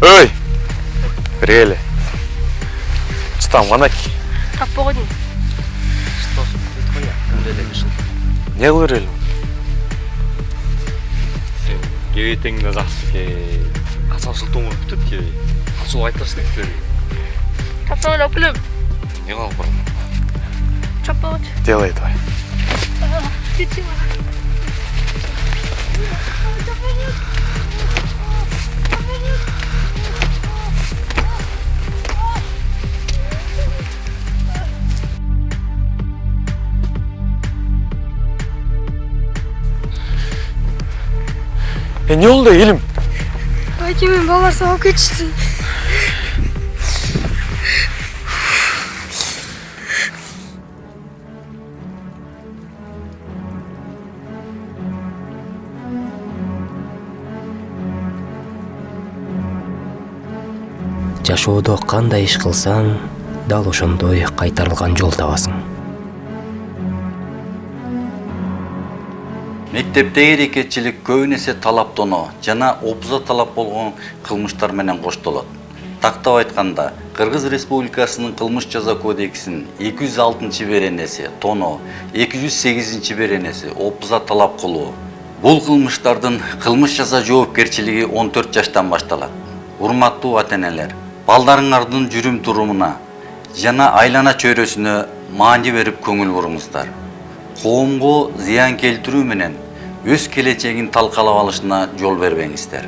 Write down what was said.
Ой! Бергеле. Чытам ванаки. Тап болгон. Что субтит коя? Кандай эле кишил. Не кылыр элем? Сен кебетеңде жакшы ке. Асан Султонго бүтөт ке. Асыл айтасың экен. Тапсам эле окулем. Не калып бар? Чаппагыч. Делай давай. Кетчи. Ne oldu elim? Aykemin балдар сабап кетишти. Жашоодо кандай иш кылсаң, дал ошондой кайтарылган жол табасың. Мектептеги эркечилик көбүнесе талаптоно жана опуза талап болгон кылмыштар менен коштолот. Тактап айтканда, Кыргыз Республикасынын кылмыш жаза кодексинин 206-беренеси тоно, 208-беренеси опуза талап кылуу. Бул кылмыштардын кылмыш жаза жоопкерчилиги 14 жаштан башталат. Урматтуу ата-энелер, балдарыңардын жүрүм турумуна жана айлана чөйрөсүнө маани берип көңүл буруңуздар. Коомго зыян келтирүү менен өз келечегин талкалап алышына жол бербеңиздер.